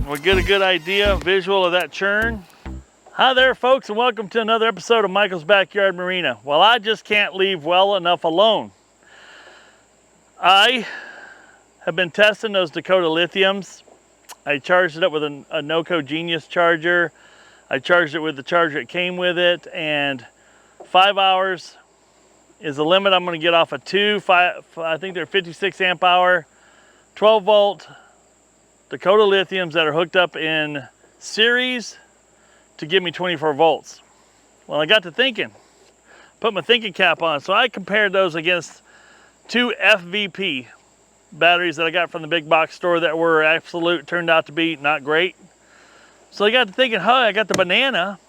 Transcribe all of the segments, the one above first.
we'll get a good idea, visual of that churn. Hi there folks, and welcome to another episode of Michael's Backyard Marina. Well, I just can't leave well enough alone. I have been testing those Dakota lithiums. I charged it up with a Noco Genius charger. I charged it with the charger that came with it, and 5 hours is the limit I'm going to get off of I think they're 56 amp hour, 12 volt Dakota lithiums that are hooked up in series to give me 24 volts. Well, I got to thinking, put my thinking cap on, so I compared those against two FVP batteries that I got from the big box store that were absolute, turned out to be not great. So I got to thinking, I got the Banana.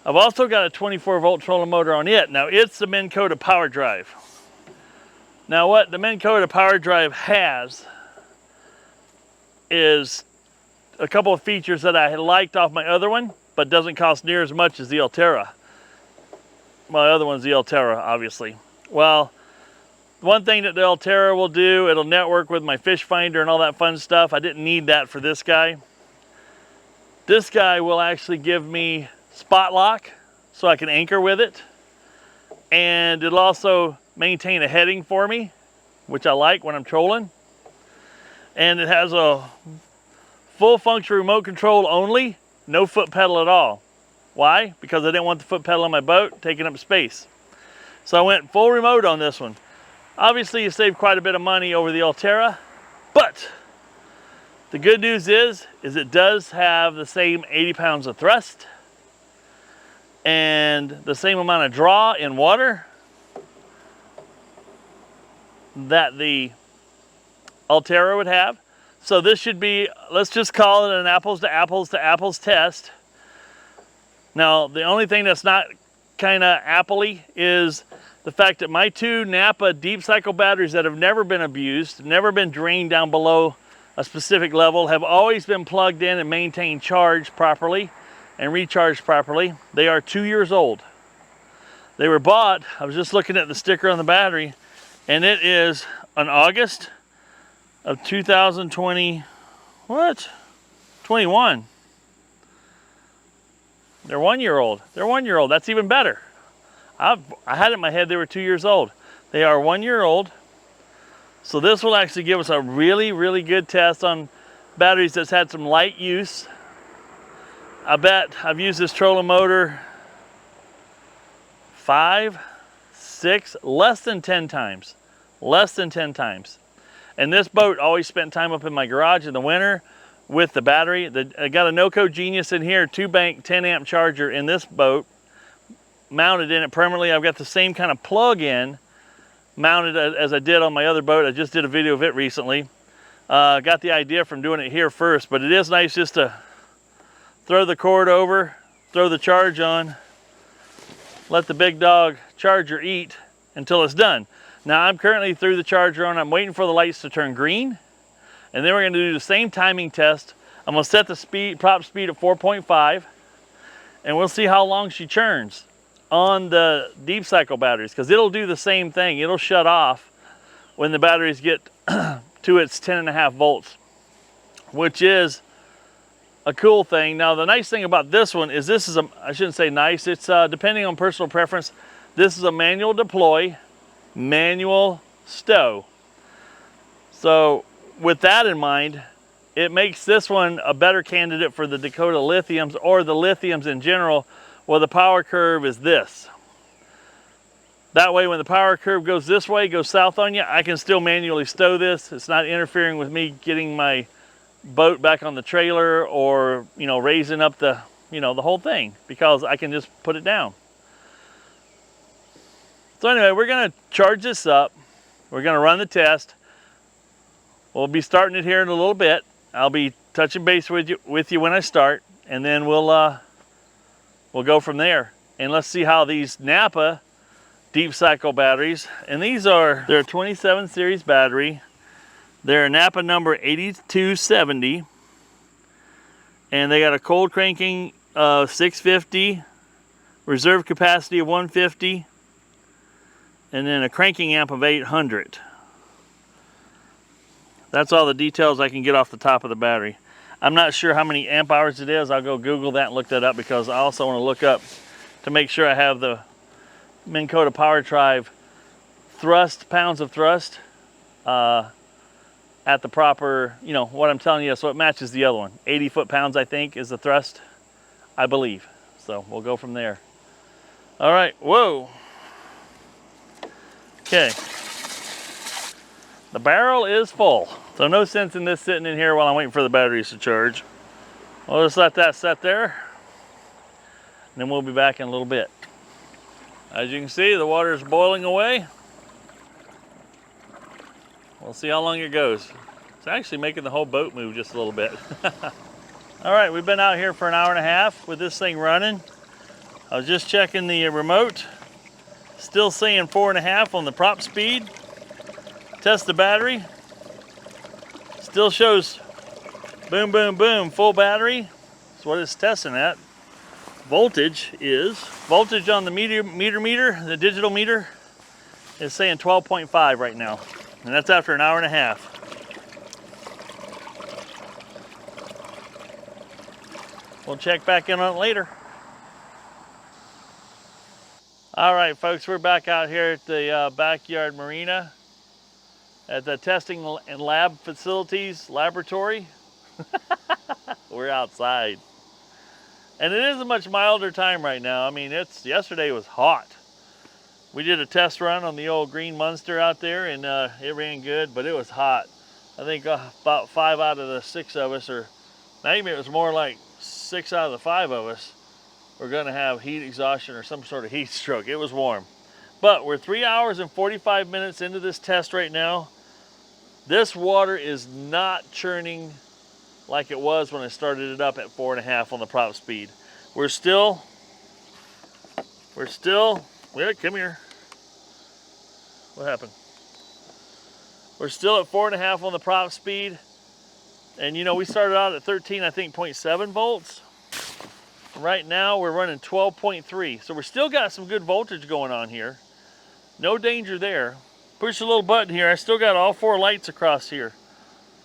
I've also got a 24 volt trolling motor on it. Now it's the Minn Kota power drive. Now what the Minn Kota power drive has is a couple of features that I had liked off my other one, but doesn't cost near as much as the Ulterra. My other one's the Ulterra, obviously. Well, one thing that the Ulterra will do, it'll network with my fish finder and all that fun stuff. I didn't need that for this guy. This guy will actually give me spot lock so I can anchor with it. And it'll also maintain a heading for me, which I like when I'm trolling. And it has a full function remote control only, no foot pedal at all. Why? Because I didn't want the foot pedal on my boat taking up space. So I went full remote on this one. Obviously you save quite a bit of money over the Ulterra, but the good news is it does have the same 80 pounds of thrust and the same amount of draw in water that the Ulterra would have. So this should be, let's just call it an apples to apples test. Now, the only thing that's not kind of appley is the fact that my two Napa Deep Cycle batteries that have never been abused, never been drained down below a specific level, have always been plugged in and maintained charged properly and recharged properly. They are 2 years old. They were bought, I was just looking at the sticker on the battery, and it is on August of 2020, 21. They're 1 year old. They're 1 year old. That's even better. I had it in my head they were 2 years old. They are 1 year old. So this will actually give us a really, really good test on batteries that's had some light use. I bet I've used this trolling motor 5, 6, less than 10 times. Less than 10 times. And this boat always spent time up in my garage in the winter with the battery. I got a Noco Genius in here, 2-bank 10 amp charger in this boat, mounted in it permanently. I've got the same kind of plug-in mounted as I did on my other boat. I just did a video of it recently. Got the idea from doing it here first, but it is nice just to throw the cord over, throw the charge on, let the big dog charger eat until it's done. Now I'm currently through the charger on. I'm waiting for the lights to turn green, and then we're going to do the same timing test. I'm going to set the prop speed at 4.5, and we'll see how long she churns on the Deep Cycle batteries, because it'll do the same thing. It'll shut off when the batteries get to its 10.5 volts, which is a cool thing. Now the nice thing about this one is this is I shouldn't say nice, it's depending on personal preference, this is a manual deploy, manual stow. So with that in mind, it makes this one a better candidate for the Dakota lithiums, or the lithiums in general, where the power curve is this. That way when the power curve goes this way, goes south on you, I can still manually stow this. It's not interfering with me getting my boat back on the trailer, or raising up the the whole thing, because I can just put it down. So anyway, we're going to charge this up. We're going to run the test. We'll be starting it here in a little bit. I'll be touching base with you when I start, and then we'll go from there. And let's see how these Napa Deep Cycle batteries, and they're a 27 series battery. They're a Napa number 8270, and they got a cold cranking of 650, reserve capacity of 150, and then a cranking amp of 800. That's all the details I can get off the top of the battery. I'm not sure how many amp hours it is. I'll go Google that and look that up, because I also want to look up to make sure I have the Minn Kota Power Drive thrust, pounds of thrust at the proper, you know, what I'm telling you, so it matches the other one. 80 foot-pounds, I think, is the thrust, I believe. So we'll go from there. All right, whoa. Okay. The barrel is full. So no sense in this sitting in here while I'm waiting for the batteries to charge. We'll just let that set there, and then we'll be back in a little bit. As you can see, the water is boiling away. We'll see how long it goes. It's actually making the whole boat move just a little bit. All right, we've been out here for an hour and a half with this thing running. I was just checking the remote. Still saying 4.5 on the prop speed. Test the battery. Still shows boom, boom, boom, full battery. That's what it's testing at. Voltage on the meter, the digital meter, is saying 12.5 right now. And that's after an hour and a half. We'll check back in on it later. All right, folks, we're back out here at the backyard marina at the testing and lab facilities laboratory. We're outside. And it is a much milder time right now. I mean, yesterday was hot. We did a test run on the old green Munster out there, and it ran good, but it was hot. I think about 5 out of the 6 of us, or maybe it was more like 6 out of the 5 of us, were gonna have heat exhaustion or some sort of heat stroke. It was warm. But we're 3 hours and 45 minutes into this test right now. This water is not churning like it was when I started it up at 4.5 on the prop speed. We're still, well, come here. What happened? We're still at 4.5 on the prop speed. And you know, we started out at 13, I think, 0.7 volts. Right now we're running 12.3. So we're still got some good voltage going on here. No danger there. Push a little button here. I still got all 4 lights across here.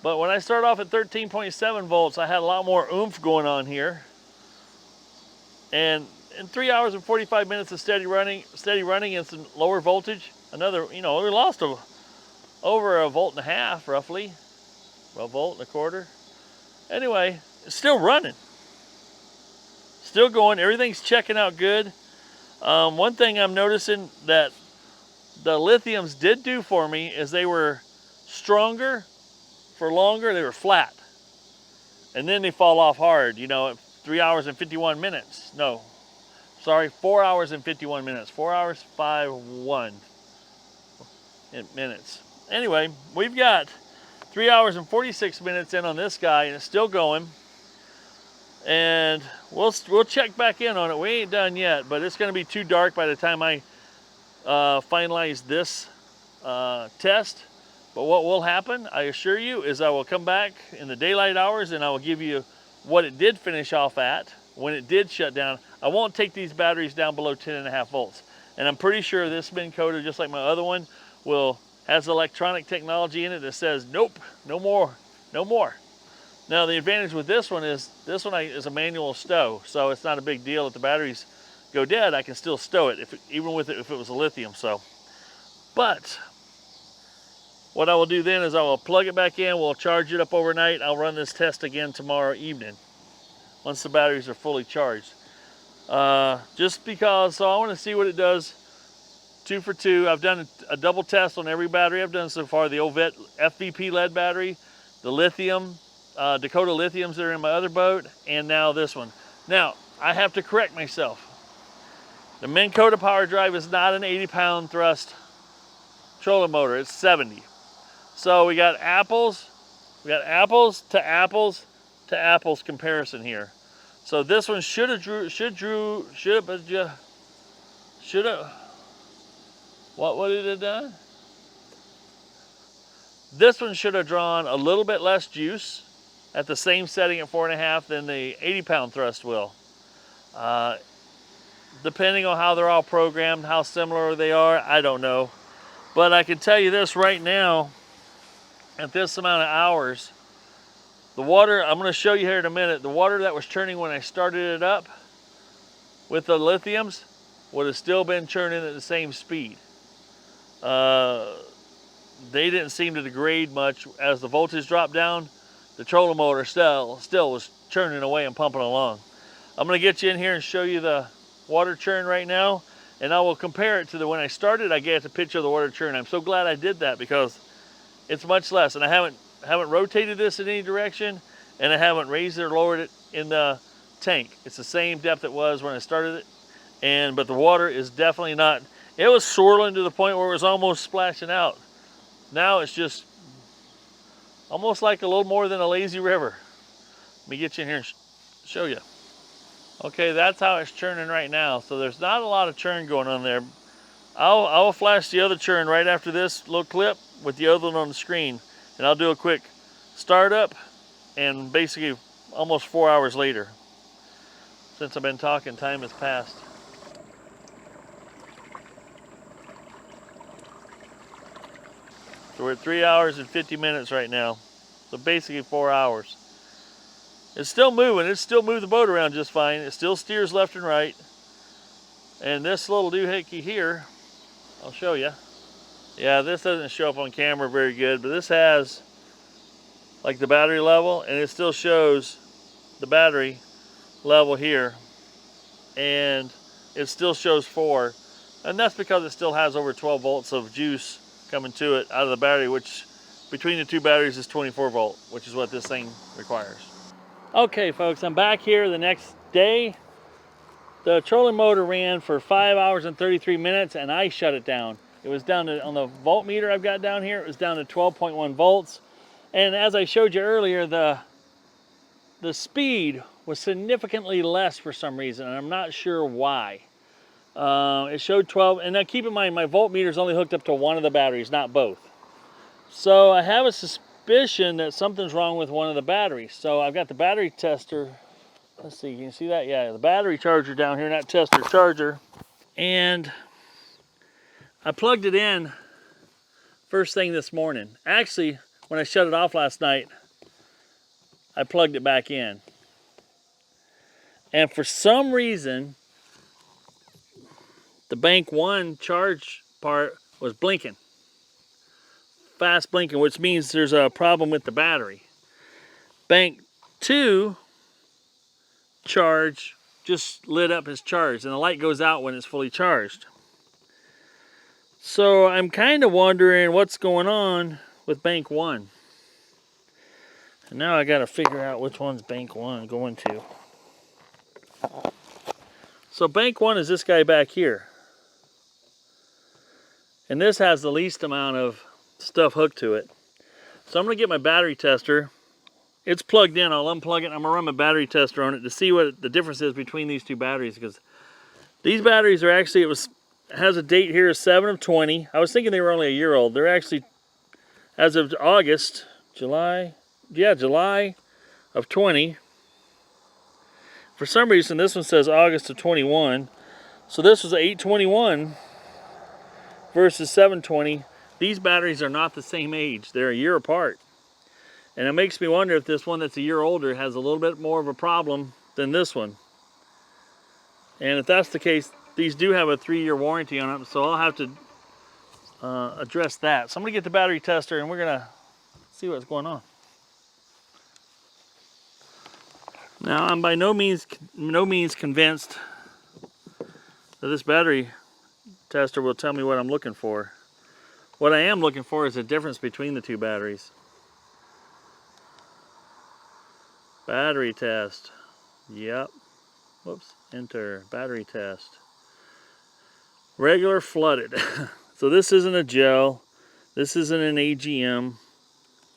But when I started off at 13.7 volts, I had a lot more oomph going on here. And in 3 hours and 45 minutes of steady running and some lower voltage, another, you know, we lost over 1.5 volts roughly. Well, 1.25 volts. Anyway, it's still running. Still going. Everything's checking out good. One thing I'm noticing that the lithiums did do for me is they were stronger for longer. They were flat. And then they fall off hard, you know, at 3 hours and 51 minutes. No, sorry, 4 hours and 51 minutes. 4 hours, 5:1 minutes. Anyway, we've got 3 hours and 46 minutes in on this guy, and it's still going. And we'll check back in on it. We ain't done yet, but it's going to be too dark by the time I finalize this test. But what will happen, I assure you, is I will come back in the daylight hours and I will give you what it did finish off at when it did shut down. I won't take these batteries down below 10.5 volts. And I'm pretty sure this Minn Kota, just like my other one, has electronic technology in it that says, nope, no more, no more. Now the advantage with this one is a manual stow, so it's not a big deal if the batteries go dead. I can still stow it, if it was a lithium. So, but what I will do then is I will plug it back in. We'll charge it up overnight. I'll run this test again tomorrow evening once the batteries are fully charged. Just because, so I want to see what it does. 2 for 2. I've done a double test on every battery I've done so far. The old FVP lead battery, the lithium, Dakota lithiums that are in my other boat, and now this one. Now, I have to correct myself. The Minn Kota Power Drive is not an 80-pound thrust trolling motor. It's 70. So we got apples to apples comparison here. So this one should have, what would it have done? This one should have drawn a little bit less juice at the same setting at 4.5 than the 80-pound thrust will. Depending on how they're all programmed, how similar they are, I don't know. But I can tell you this right now, at this amount of hours, The water, I'm going to show you here in a minute, the water that was churning when I started it up with the lithiums would have still been churning at the same speed. They didn't seem to degrade much as the voltage dropped down. The trolling motor still was churning away and pumping along. I'm going to get you in here and show you the water churn right now, and I will compare it to the when I started. I get a picture of the water churn. I'm so glad I did that because it's much less, and I haven't rotated this in any direction, and I haven't raised or lowered it in the tank. It's the same depth it was when I started it, but the water is definitely not. It was swirling to the point where it was almost splashing out. Now it's just almost like a little more than a lazy river. Let me get you in here and show you. Okay, that's how it's churning right now. So there's not a lot of churn going on there. I'll flash the other churn right after this little clip with the other one on the screen, and I'll do a quick startup and basically almost 4 hours later. Since I've been talking, time has passed. So we're at 3 hours and 50 minutes right now. So basically 4 hours. It's still moving. It still moves the boat around just fine. It still steers left and right. And this little doohickey here, I'll show you. Yeah, this doesn't show up on camera very good, but this has like the battery level, and it still shows the battery level here. And it still shows 4. And that's because it still has over 12 volts of juice coming to it out of the battery, which between the two batteries is 24 volt, which is what this thing requires. Okay folks, I'm back here the next day. The trolling motor ran for 5 hours and 33 minutes and I shut it down. It was down to, on the voltmeter I've got down here, it was down to 12.1 volts. And as I showed you earlier, the speed was significantly less for some reason, and I'm not sure why. It showed 12, and now keep in mind my voltmeter is only hooked up to one of the batteries, not both. So I have a suspicion that something's wrong with one of the batteries. So I've got the battery tester. Let's see, can you see that? Yeah, the battery charger down here, not tester, charger. And I plugged it in first thing this morning. Actually, when I shut it off last night, I plugged it back in. And for some reason, the bank 1 charge part was blinking. Fast blinking, which means there's a problem with the battery. Bank 2 charge just lit up as charged, and the light goes out when it's fully charged. So I'm kind of wondering what's going on with bank 1. And now I got to figure out which one's bank 1 going to. So bank 1 is this guy back here. And this has the least amount of stuff hooked to it. So I'm going to get my battery tester. It's plugged in. I'll unplug it. I'm going to run my battery tester on it to see what the difference is between these two batteries, because these batteries are actually, it has a date here of 7 of 20. I was thinking they were only a year old. They're actually, as of August, July of 20. For some reason, this one says August of 21. So this was 821 versus 720. These batteries are not the same age. They're a year apart. And it makes me wonder if this one that's a year older has a little bit more of a problem than this one. And if that's the case, these do have a 3-year warranty on them, so I'll have to address that. So I'm going to get the battery tester and we're going to see what's going on. Now, I'm by no means convinced that this battery tester will tell me what I'm looking for. What I am looking for is a difference between the two batteries. Battery test. Yep. Whoops. Enter. Battery test. Regular flooded. So this isn't a gel. This isn't an AGM.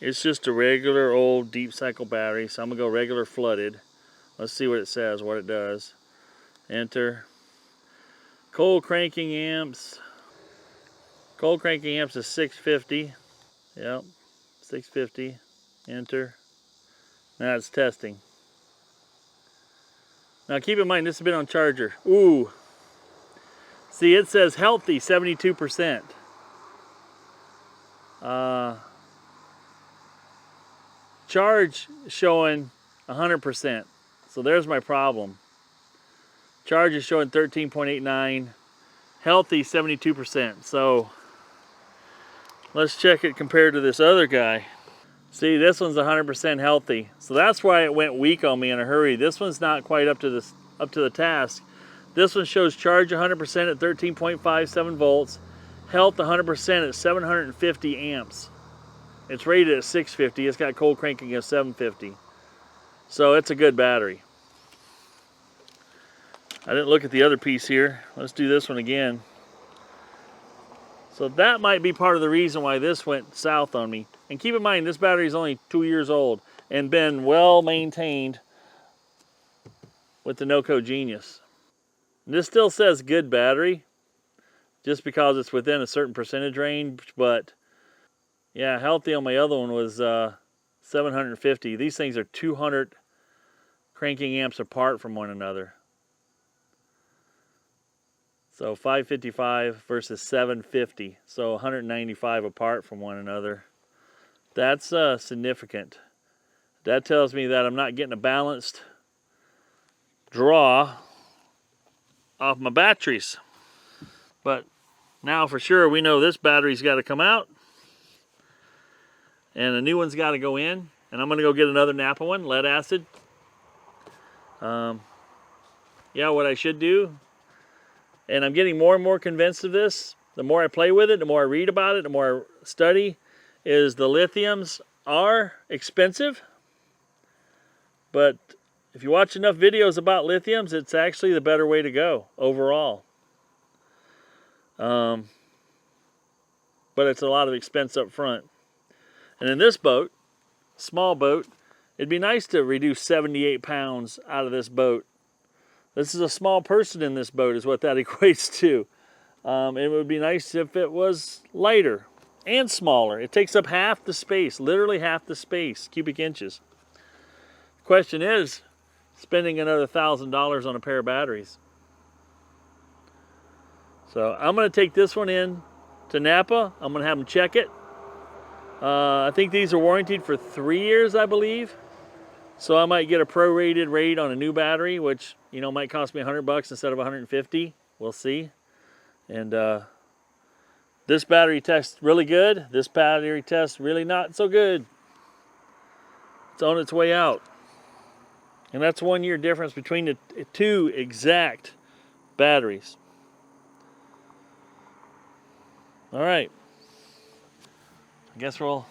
It's just a regular old deep cycle battery. So I'm going to go regular flooded. Let's see what it says, what it does. Enter. Cold cranking amps. Cold cranking amps is 650. Yep, 650. Enter. Now it's testing. Now keep in mind, this has been on charger. Ooh. See, it says healthy, 72%. charge showing 100%. So there's my problem. Charge is showing 13.89, healthy 72%. So let's check it compared to this other guy. See, this one's 100% healthy. So that's why it went weak on me in a hurry. This one's not quite up to the task. This one shows charge 100% at 13.57 volts, health 100% at 750 amps. It's rated at 650. It's got cold cranking of 750. So it's a good battery. I didn't look at the other piece here. Let's do this one again. So that might be part of the reason why this went south on me. And keep in mind, this battery is only 2 years old and been well maintained with the NoCo Genius. And this still says good battery, just because it's within a certain percentage range, but yeah, healthy on my other one was 750. These things are 200 cranking amps apart from one another. So 555 versus 750, so 195 apart from one another. That's significant. That tells me that I'm not getting a balanced draw off my batteries. But now for sure we know this battery's got to come out and a new one's got to go in, and I'm going to go get another Napa one, lead acid. Yeah, what I should do, and I'm getting more and more convinced of this, the more I play with it, the more I read about it, the more I study, is the lithiums are expensive, but if you watch enough videos about lithiums, it's actually the better way to go overall. But it's a lot of expense up front. And in this boat, small boat, it'd be nice to reduce 78 pounds out of this boat. This is a small person in this boat is what that equates to. It would be nice if it was lighter and smaller. It takes up half the space, literally half the space, cubic inches. Question is, spending another $1,000 on a pair of batteries. So I'm going to take this one in to Napa. I'm going to have them check it. I think these are warranted for 3 years, I believe. So I might get a prorated rate on a new battery, which, you know, might cost me $100 instead of $150. We'll see. And this battery tests really good. This battery tests really not so good. It's on its way out. And that's 1 year difference between the two exact batteries. All right. I guess we'll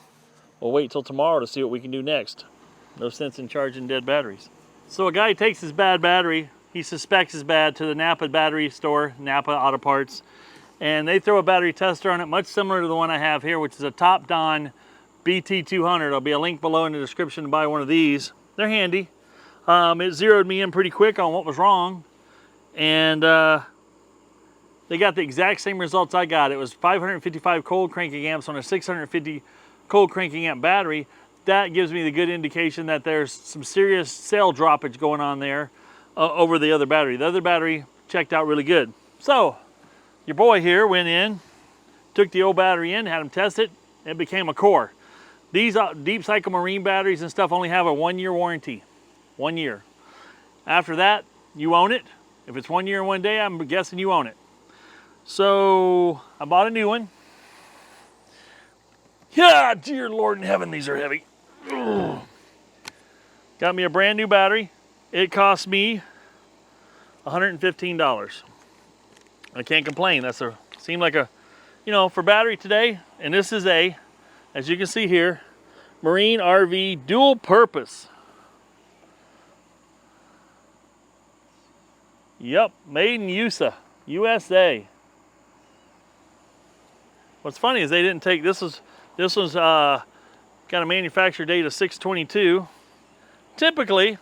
wait till tomorrow to see what we can do next. No sense in charging dead batteries. So a guy takes his bad battery, he suspects is bad, to the Napa battery store, Napa Auto Parts, and they throw a battery tester on it, much similar to the one I have here, which is a Top-Don BT200. There'll be a link below in the description to buy one of these. They're handy. It zeroed me in pretty quick on what was wrong, and they got the exact same results I got. It was 555 cold cranking amps on a 650 cold cranking amp battery. That gives me the good indication that there's some serious cell droppage going on there over the other battery. The other battery checked out really good. So your boy here went in, took the old battery in, had them test it, and it became a core. These Deep Cycle Marine batteries and stuff only have a 1 year warranty. 1 year. After that, you own it. If it's 1 year and 1 day, I'm guessing you own it. So I bought a new one. Yeah, dear Lord in heaven, these are heavy. Ugh. Got me a brand new battery. It cost me $115. I can't complain. Seemed like a, you know, for battery today. And this is a, as you can see here, Marine RV dual purpose. Yep, made in USA. What's funny is they didn't take this was got a manufacture date of 6/22. Typically,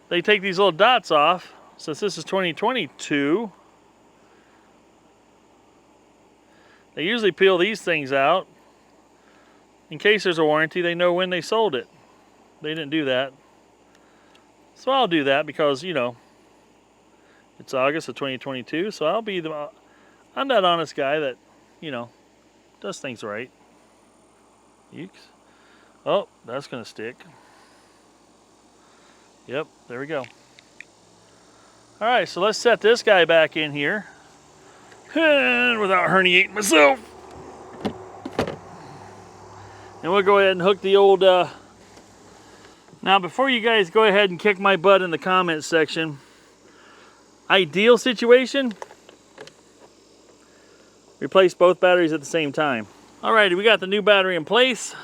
they take these little dots off. Since this is 2022, they usually peel these things out in case there's a warranty. They know when they sold it. They didn't do that. So I'll do that because, you know, it's August of 2022, so I'm that honest guy that, you know, does things right. Eeks. Oh, that's going to stick. Yep, there we go. All right, so let's set this guy back in here. And without herniating myself. And we'll go ahead and hook the old... Now, before you guys go ahead and kick my butt in the comments section, ideal situation, replace both batteries at the same time. Alrighty, we got the new battery in place.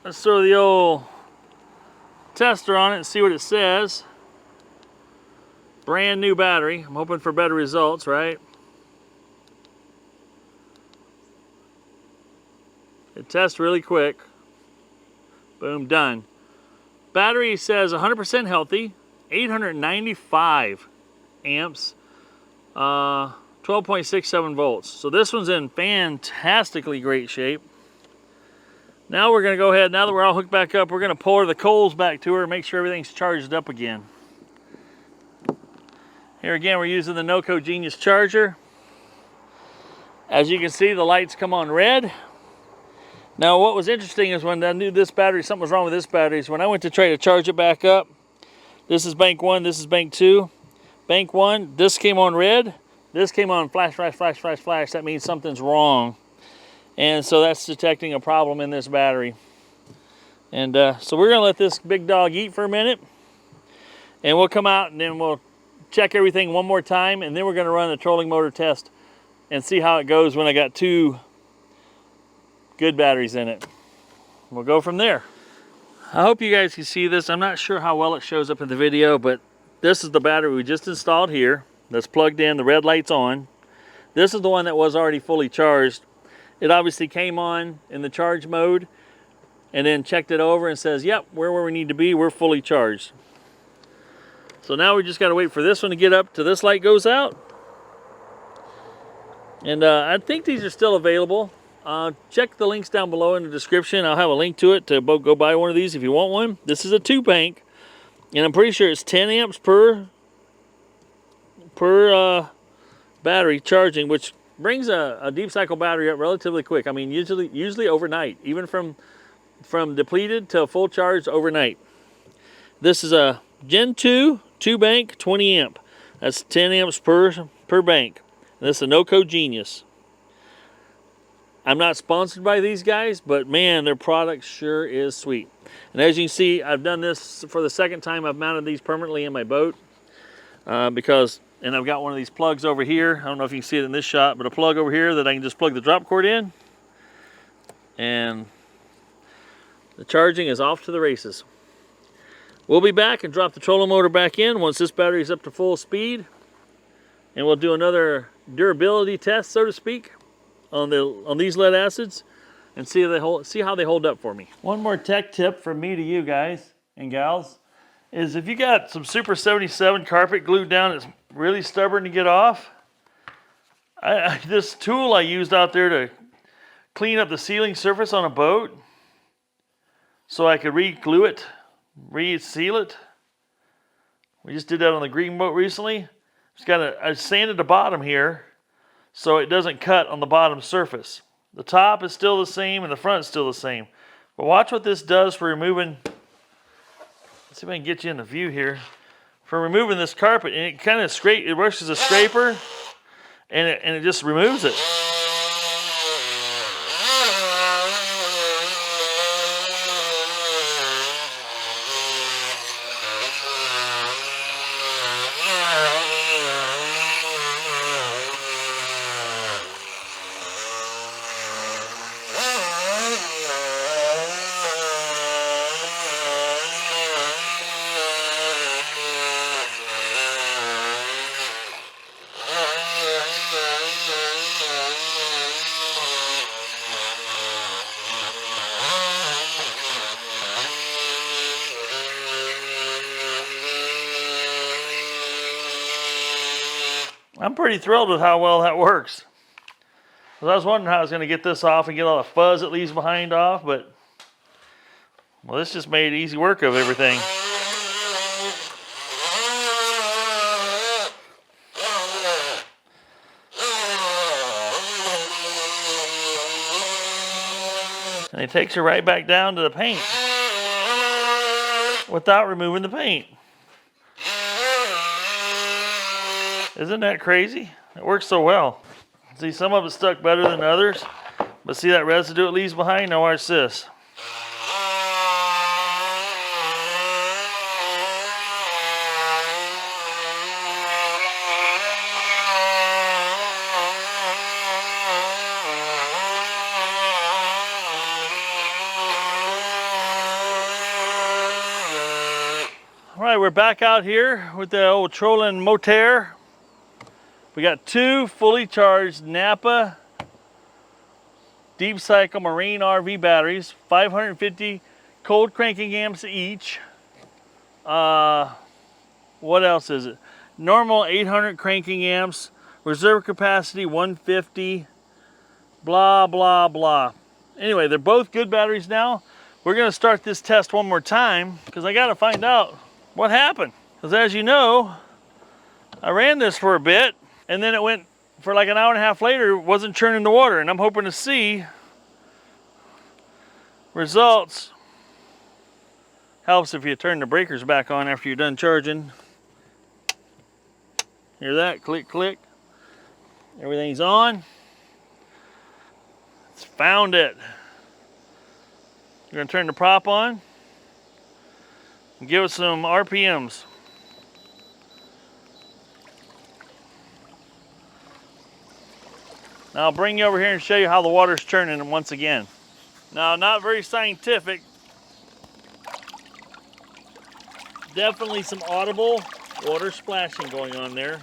Let's throw the old tester on it and see what it says. Brand new battery. I'm hoping for better results, right? It tests really quick. Boom, done. Battery says 100% healthy, 895 amps, 12.67 volts. So this one's in fantastically great shape. Now we're going to go ahead, now that we're all hooked back up, we're going to pull the coils back to her and make sure everything's charged up again. Here again, we're using the NOCO Genius charger. As you can see, the lights come on red. Now what was interesting is when I knew this battery, something was wrong with this battery, is when I went to try to charge it back up, this is bank 1, this is bank 2. Bank 1, this came on red, this came on flash, flash, flash, flash, flash. That means something's wrong. And so that's detecting a problem in this battery. And so we're gonna let this big dog eat for a minute, and we'll come out and then we'll check everything one more time, and then we're gonna run the trolling motor test and see how it goes when I got 2 good batteries in it. We'll go from there. I hope you guys can see this. I'm not sure how well it shows up in the video, but this is the battery we just installed here that's plugged in. The red light's on. This is the one that was already fully charged. It obviously came on in the charge mode and then checked it over and says, yep, we're where we need to be. We're fully charged. So now we just got to wait for this one to get up till this light goes out. And I think these are still available. Check the links down below in the description. I'll have a link to it to go buy one of these if you want one. This is a 2-bank, and I'm pretty sure it's 10 amps per battery charging, which brings a deep cycle battery up relatively quick. I mean, usually overnight, even from depleted to full charge overnight. This is a Gen 2 2-bank 20 amp. That's 10 amps per bank. And this is a NOCO Genius. I'm not sponsored by these guys, but man, their product sure is sweet. And as you can see, I've done this for the second time. I've mounted these permanently in my boat and I've got one of these plugs over here. I don't know if you can see it in this shot, but a plug over here that I can just plug the drop cord in. And the charging is off to the races. We'll be back and drop the trolling motor back in once this battery is up to full speed. And we'll do another durability test, so to speak, on these lead acids and see how they hold up for me. One more tech tip from me to you guys and gals is if you got some Super 77 carpet glued down that's really stubborn to get off, this tool I used out there to clean up the sealing surface on a boat so I could re-glue it, re-seal it. We just did that on the green boat recently. I sanded the bottom here so it doesn't cut on the bottom surface. The top is still the same and the front is still the same. But watch what this does for removing, let's see if I can get you in the view here, for removing this carpet. And it kind of it works as a scraper and it just removes it. I'm pretty thrilled with how well that works. I was wondering how I was going to get this off and get all the fuzz it leaves behind off, but well, this just made easy work of everything. And it takes you right back down to the paint without removing the paint. Isn't that crazy? It works so well. See, some of it stuck better than others, but see that residue it leaves behind? Now watch this. All right, we're back out here with the old trolling motor. We got 2 fully charged Napa Deep Cycle Marine RV batteries, 550 cold cranking amps each. What else is it? Normal 800 cranking amps, reserve capacity 150, blah, blah, blah. Anyway, they're both good batteries now. We're gonna start this test one more time because I gotta find out what happened. Because as you know, I ran this for a bit and then it went for like an hour and a half later, it wasn't churning the water, and I'm hoping to see results. Helps if you turn the breakers back on after you're done charging. Hear that? Click, click. Everything's on. It's found it. We're gonna turn the prop on and give it some RPMs. Now I'll bring you over here and show you how the water's churning once again. Now, not very scientific. Definitely some audible water splashing going on there.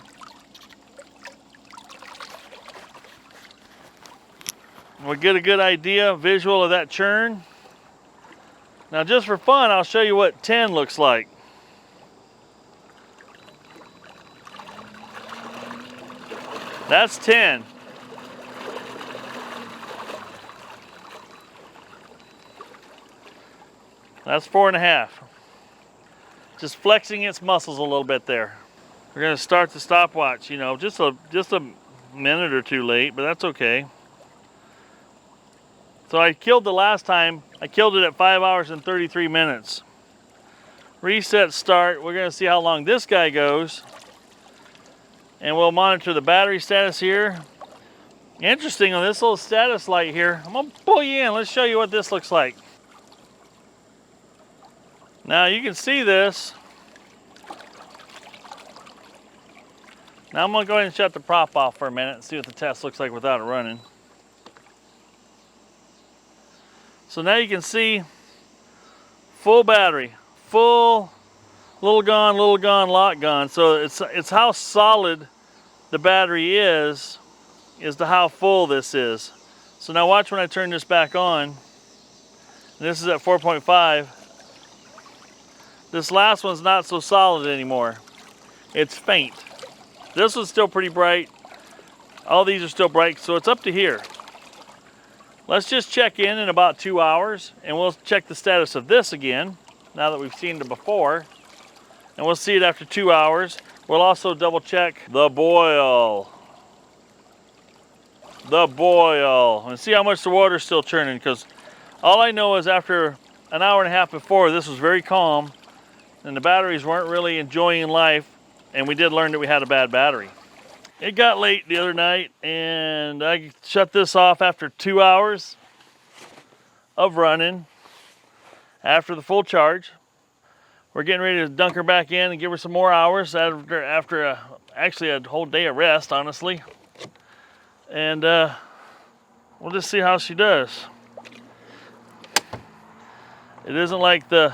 We'll get a good idea, visual of that churn. Now just for fun, I'll show you what 10 looks like. That's 10. That's 4.5. Just flexing its muscles a little bit there. We're gonna start the stopwatch, you know, just a minute or two late, but that's okay. So I killed the last time, I killed it at 5 hours and 33 minutes. Reset start, we're gonna see how long this guy goes. And we'll monitor the battery status here. Interesting on this little status light here. I'm gonna pull you in, let's show you what this looks like. Now you can see this. Now I'm gonna go ahead and shut the prop off for a minute and see what the test looks like without it running. So now you can see full battery, full, little gone, lot gone. So it's how solid the battery is to how full this is. So now watch when I turn this back on. This is at 4.5. This last one's not so solid anymore. It's faint. This one's still pretty bright. All these are still bright, so it's up to here. Let's just check in about 2 hours, and we'll check the status of this again, now that we've seen it before. And we'll see it after 2 hours. We'll also double check the boil. The boil. And see how much the water's still churning, because all I know is after an hour and a half before, this was very calm, and the batteries weren't really enjoying life, and we did learn that we had a bad battery. It got late the other night, and I shut this off after 2 hours of running after the full charge. We're getting ready to dunk her back in and give her some more hours after actually a whole day of rest, honestly. And we'll just see how she does. It isn't like the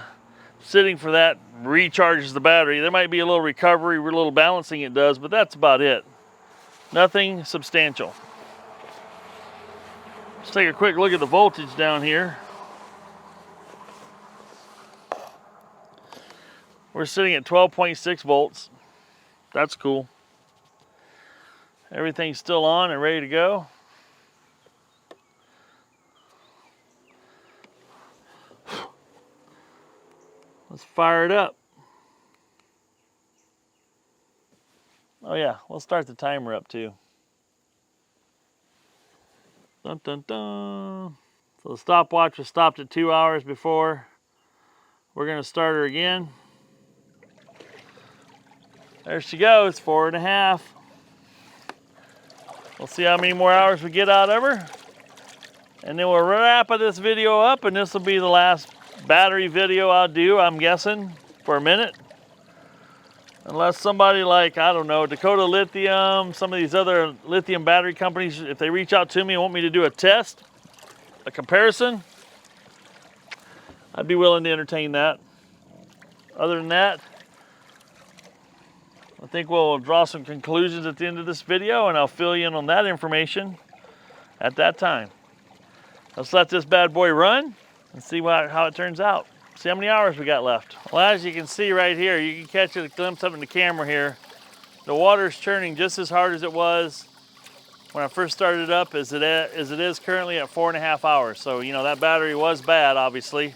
sitting for that recharges the battery. There might be a little recovery, a little balancing it does, but that's about it. Nothing substantial. Let's take a quick look at the voltage down here. We're sitting at 12.6 volts. That's cool. Everything's still on and ready to go. Let's fire it up. Oh yeah, we'll start the timer up too. Dun dun dun. So the stopwatch was stopped at 2 hours before. We're gonna start her again. There she goes, 4.5. We'll see how many more hours we get out of her. And then we'll wrap this video up, and this will be the last battery video I'll do, I'm guessing, for a minute. Unless somebody like, I don't know, Dakota Lithium, some of these other lithium battery companies, if they reach out to me and want me to do a test, a comparison, I'd be willing to entertain that. Other than that, I think we'll draw some conclusions at the end of this video, and I'll fill you in on that information at that time. Let's let this bad boy run and see how it turns out. See how many hours we got left. Well, as you can see right here, you can catch a glimpse of it in the camera here. The water's churning just as hard as it was when I first started it up as it is currently at 4.5 hours. So, you know, that battery was bad, obviously.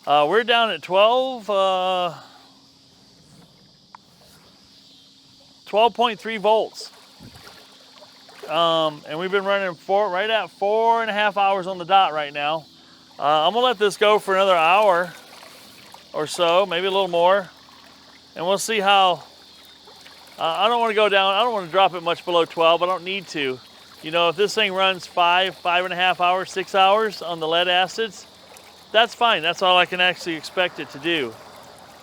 We're down at 12.3 volts. And we've been running right at 4.5 hours on the dot right now. I'm gonna let this go for another hour or so, maybe a little more, and we'll see how. I don't want to go down. I don't want to drop it much below 12. I don't need to. You know, if this thing runs 5.5 hours, 6 hours on the lead acids, that's fine. That's all I can actually expect it to do.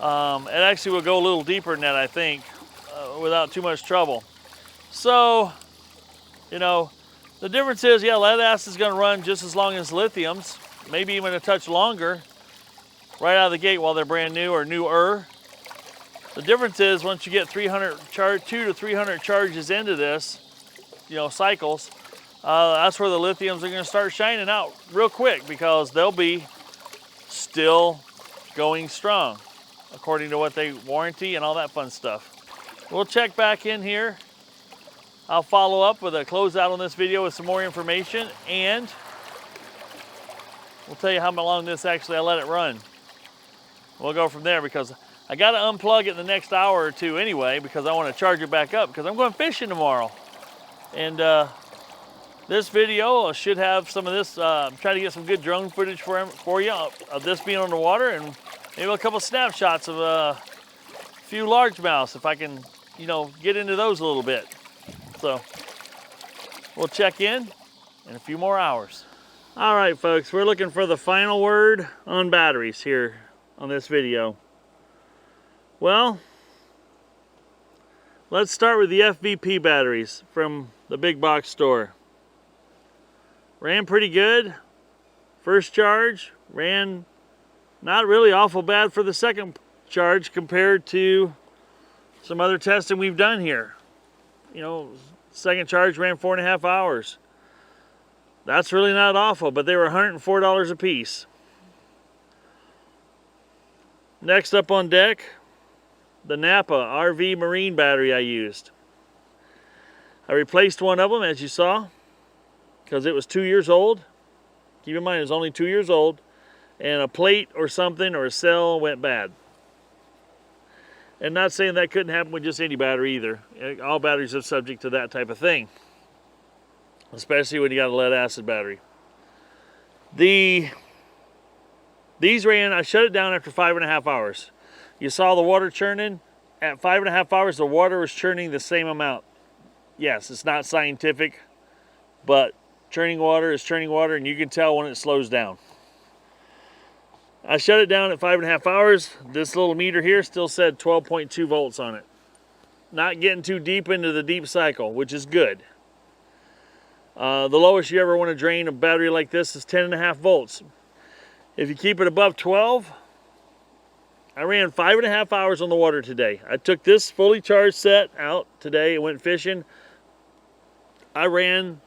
It actually will go a little deeper than that, I think, without too much trouble. So, you know, the difference is, yeah, lead acid is going to run just as long as lithium's, maybe even a touch longer, right out of the gate while they're brand new or newer. The difference is once you get 200 to 300 charges into this, you know, cycles, that's where the lithiums are going to start shining out real quick, because they'll be still going strong according to what they warranty and all that fun stuff. We'll check back in here. I'll follow up with a closeout on this video with some more information, and we'll tell you how long this actually I let it run. We'll go from there, because I got to unplug it in the next hour or two anyway, because I want to charge it back up, because I'm going fishing tomorrow. And this video should have some of this, try to get some good drone footage for you of this being on the water, and maybe a couple snapshots of a few largemouths if I can, you know, get into those a little bit. So we'll check in a few more hours. All right, folks, we're looking for the final word on batteries here on this video. Well, let's start with the FVP batteries from the big box store. Ran pretty good. First charge ran not really awful bad for the second charge compared to some other testing we've done here. You know, second charge ran 4.5 hours. That's really not awful, but they were $104 a piece. Next up on deck, the Napa RV Marine battery I used. I replaced one of them, as you saw, because it was 2 years old. Keep in mind, it was only 2 years old, and a plate or something or a cell went bad. And not saying that couldn't happen with just any battery either. All batteries are subject to that type of thing, especially when you got a lead acid battery. These ran, I shut it down after 5.5 hours. You saw the water churning. At 5.5 hours, the water was churning the same amount. Yes, it's not scientific, but churning water is churning water, and you can tell when it slows down. I shut it down at 5.5 hours. This little meter here still said 12.2 volts on it. Not getting too deep into the deep cycle, which is good. The lowest you ever want to drain a battery like this is 10.5 volts. If you keep it above 12, I ran 5.5 hours on the water today. I took this fully charged set out today and went fishing. I ran,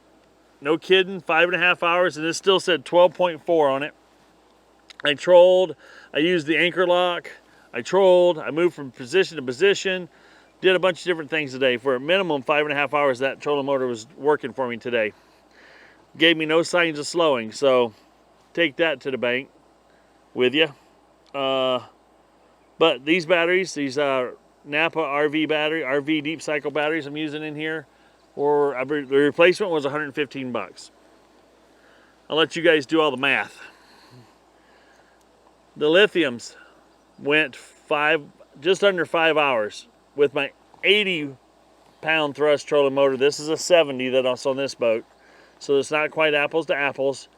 no kidding, 5.5 hours, and this still said 12.4 on it. I trolled, I used the anchor lock, I trolled, I moved from position to position, did a bunch of different things today. For a minimum 5.5 hours, that trolling motor was working for me today. Gave me no signs of slowing, so take that to the bank with you. But these batteries, these Napa RV Deep Cycle batteries I'm using in here, the replacement was 115 bucks. I'll let you guys do all the math. The lithiums went just under 5 hours with my 80-pound thrust trolling motor. This is a 70 that's on this boat, so it's not quite apples to apples,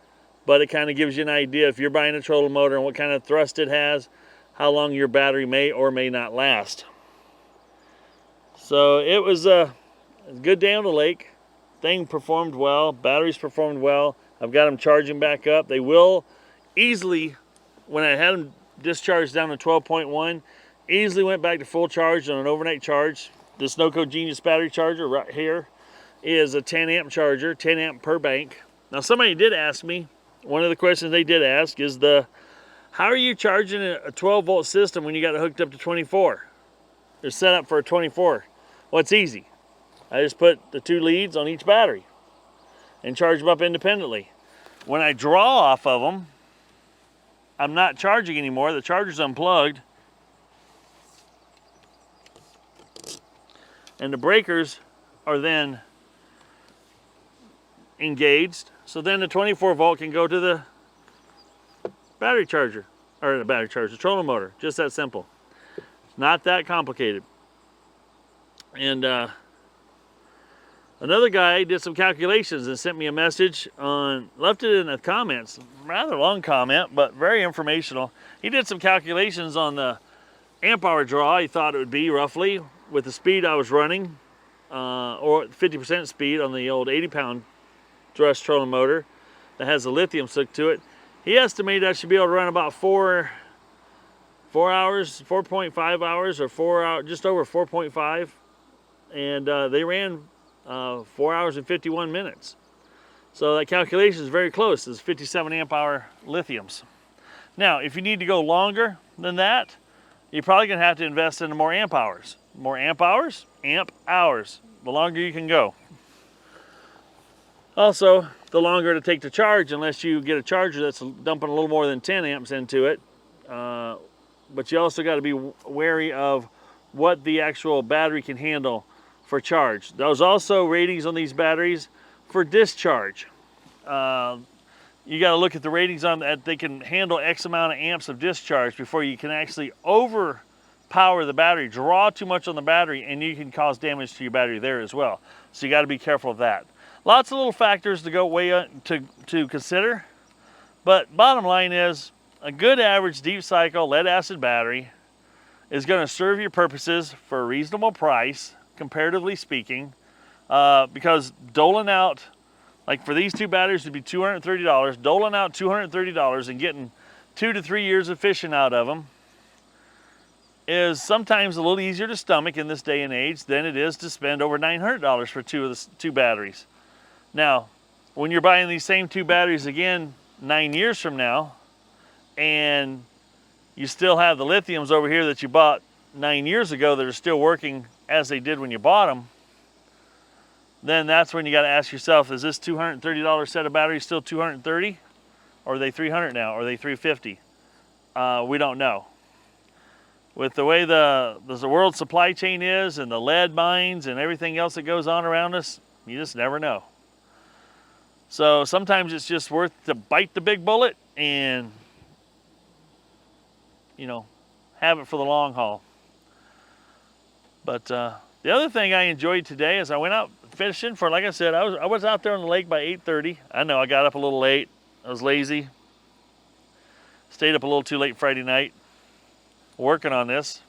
but it kind of gives you an idea if you're buying a trolling motor and what kind of thrust it has, how long your battery may or may not last. So it was a good day on the lake. Thing performed well, batteries performed well. I've got them charging back up. They will easily, when I had them discharged down to 12.1, easily went back to full charge on an overnight charge. This NoCo Genius battery charger right here is a 10 amp charger, 10 amp per bank. Now somebody did ask me, one of the questions they did ask is how are you charging a 12 volt system when you got it hooked up to 24? They're set up for a 24. Well, it's easy. I just put the 2 leads on each battery and charge them up independently. When I draw off of them, I'm not charging anymore. The charger's unplugged. And the breakers are then engaged. So then the 24 volt can go to the battery charger, or the battery charger, the trolling motor. Just that simple. It's not that complicated. And another guy did some calculations and sent me a message left it in the comments, rather long comment, but very informational. He did some calculations on the amp hour draw he thought it would be roughly with the speed I was running, or 50% speed on the old 80-pound thrust trolling motor that has a lithium hook to it. He estimated I should be able to run about 4 hours, 4.5 hours, or 4 hours, just over 4.5. And they ran 4 hours and 51 minutes. So that calculation is very close. It's 57 amp hour lithiums. Now, if you need to go longer than that, you're probably going to have to invest in more amp hours. More amp hours? Amp hours. The longer you can go. Also, the longer it'll take to charge, unless you get a charger that's dumping a little more than 10 amps into it. But you also got to be wary of what the actual battery can handle for charge. There's also ratings on these batteries for discharge. You got to look at the ratings on that. They can handle X amount of amps of discharge before you can actually overpower the battery, draw too much on the battery, and you can cause damage to your battery there as well. So you got to be careful of that. Lots of little factors to go to consider, but bottom line is a good average deep cycle lead acid battery is going to serve your purposes for a reasonable price, comparatively speaking, because doling out, like for these 2 batteries would be $230, doling out $230 and getting 2 to 3 years of fishing out of them is sometimes a little easier to stomach in this day and age than it is to spend over $900 for 2 batteries. Now, when you're buying these same 2 batteries again 9 years from now, and you still have the lithiums over here that you bought 9 years ago that are still working as they did when you bought them, then that's when you got to ask yourself, is this $230 set of batteries still $230? Or are they $300 now? Or are they $350? We don't know. With the way the world supply chain is and the lead mines and everything else that goes on around us, you just never know. So sometimes it's just worth to bite the big bullet and, you know, have it for the long haul. But the other thing I enjoyed today is I went out fishing for, like I said, I was out there on the lake by 8:30. I know I got up a little late. I was lazy. Stayed up a little too late Friday night working on this.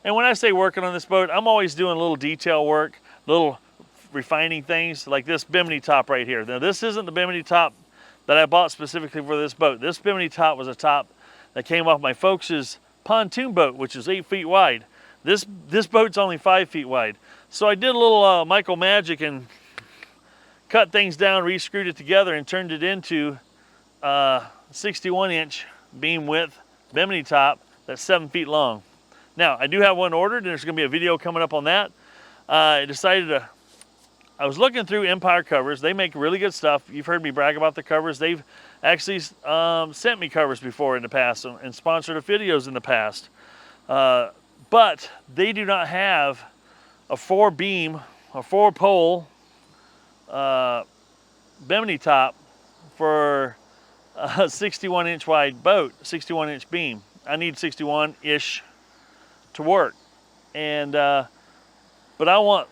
And when I say working on this boat, I'm always doing a little detail work, little refining things, like this bimini top right here. Now this isn't the bimini top that I bought specifically for this boat. This bimini top was a top that came off my folks' pontoon boat, which is 8 feet wide. This boat's only 5 feet wide. So I did a little Michael magic and cut things down, re-screwed it together, and turned it into 61-inch beam width bimini top that's 7 feet long. Now, I do have one ordered, and there's going to be a video coming up on that. I was looking through Empire covers. They make really good stuff. You've heard me brag about the covers. They've actually sent me covers before in the past and sponsored videos in the past. But they do not have a 4-beam, a 4-pole bimini top for a 61-inch wide boat, 61-inch beam. I need 61-ish to work, and but I want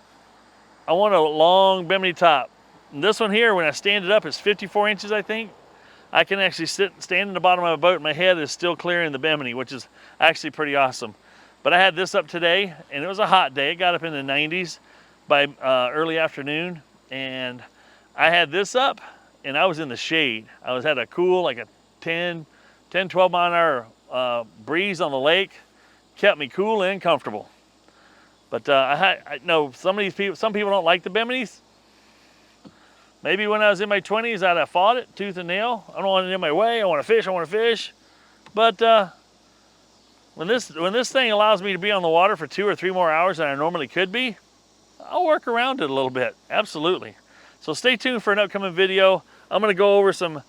a long bimini top. And this one here, when I stand it up, it's 54 inches, I think. I can actually stand in the bottom of my boat, and my head is still clearing the bimini, which is actually pretty awesome. But I had this up today, and it was a hot day. It got up in the 90s by early afternoon, and I had this up, and I was in the shade. I had a cool, like a 10, 12 mile an hour breeze on the lake, kept me cool and comfortable. But I know some people don't like the biminis. Maybe when I was in my 20s, I'd have fought it tooth and nail. I don't want it in my way. I want to fish. But when this thing allows me to be on the water for 2 or 3 more hours than I normally could be, I'll work around it a little bit. Absolutely. So stay tuned for an upcoming video. I'm going to go over some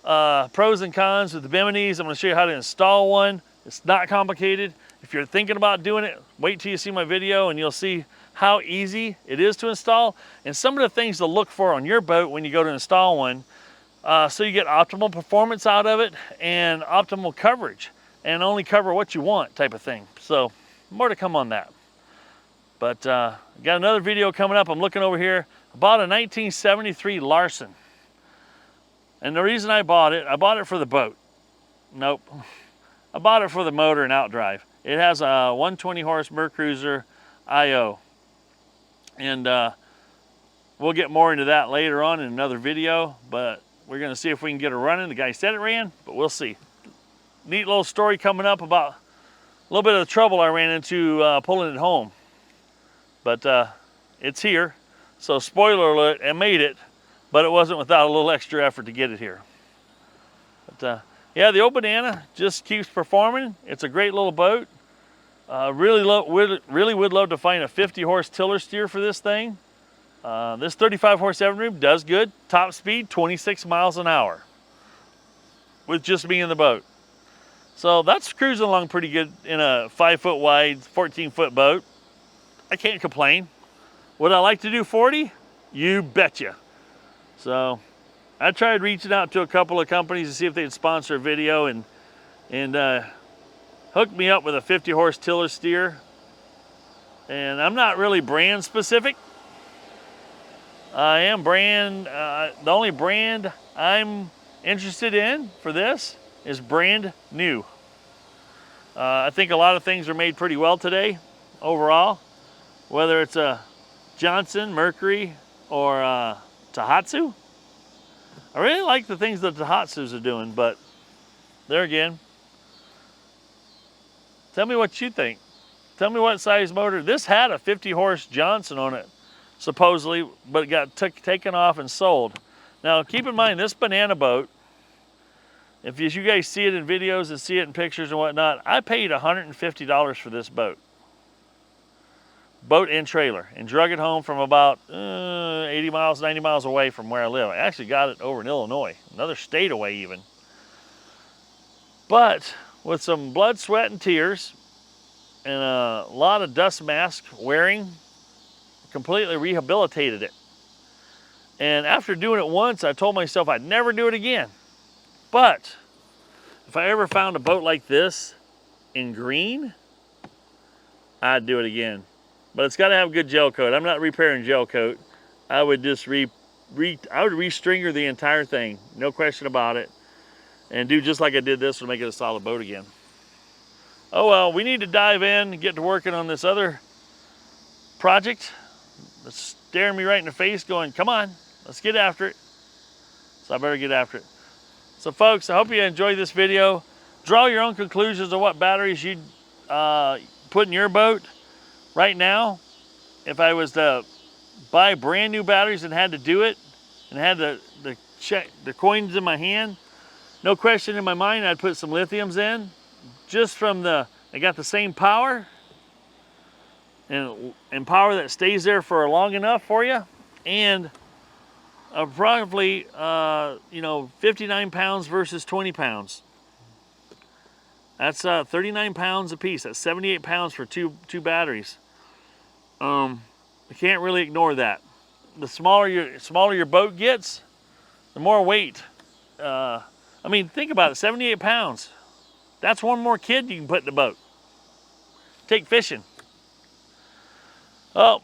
pros and cons with the biminis. I'm going to show you how to install one. It's not complicated. If you're thinking about doing it, wait till you see my video and you'll see how easy it is to install and some of the things to look for on your boat when you go to install one, so you get optimal performance out of it and optimal coverage, and only cover what you want type of thing. So more to come on that. But got another video coming up. I'm looking over here. I bought a 1973 Larson, and the reason I bought it for the boat. Nope. I bought it for the motor and outdrive. It has a 120 horse Mercruiser IO. And we'll get more into that later on in another video, but we're going to see if we can get it running. The guy said it ran, but we'll see. Neat little story coming up about a little bit of the trouble I ran into pulling it home. But it's here, so spoiler alert, I made it, but it wasn't without a little extra effort to get it here. But yeah, the old Banana just keeps performing. It's a great little boat. Really would love to find a 50 horse tiller steer for this thing. This 35 horse Evan does good. Top speed 26 miles an hour with just me in the boat. So that's cruising along pretty good in a 5 foot wide, 14 foot boat. I can't complain. Would I like to do 40? You betcha. So I tried reaching out to a couple of companies to see if they'd sponsor a video and hooked me up with a 50 horse tiller steer. And I'm not really brand specific. I am the only brand I'm interested in for this is brand new. I think a lot of things are made pretty well today overall, whether it's a Johnson, Mercury, or Tohatsu. I really like the things that the Tohatsus are doing, but there again, tell me what you think. Tell me what size motor. This had a 50 horse Johnson on it, supposedly, but it got taken off and sold. Now, keep in mind, this Banana boat, if you guys see it in videos and see it in pictures and whatnot, I paid $150 for this boat. Boat and trailer, and drug it home from about 80 miles, 90 miles away from where I live. I actually got it over in Illinois, another state away even. But with some blood, sweat, and tears, and a lot of dust mask wearing, completely rehabilitated it. And after doing it once, I told myself I'd never do it again. But if I ever found a boat like this in green, I'd do it again. But it's got to have good gel coat. I'm not repairing gel coat. I would just restringer the entire thing, no question about it, and do just like I did this to make it a solid boat again. Oh well, we need to dive in and get to working on this other project that's staring me right in the face going, come on, let's get after it. So I better get after it. So folks, I hope you enjoyed this video. Draw your own conclusions of what batteries you'd put in your boat. Right now, if I was to buy brand new batteries and had to do it, and had the coins in my hand, no question in my mind, I'd put some lithiums in, just from they got the same power, and power that stays there for long enough for you, and probably 59 pounds versus 20 pounds. That's 39 pounds a piece. That's 78 pounds for two batteries. You can't really ignore that. The smaller your boat gets, the more weight I mean, think about it, 78 pounds. That's one more kid you can put in the boat. Take fishing. Oh,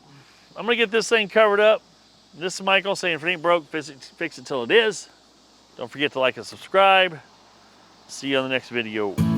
I'm gonna get this thing covered up. This is Michael saying if it ain't broke, fix it till it is. Don't forget to like and subscribe. See you on the next video.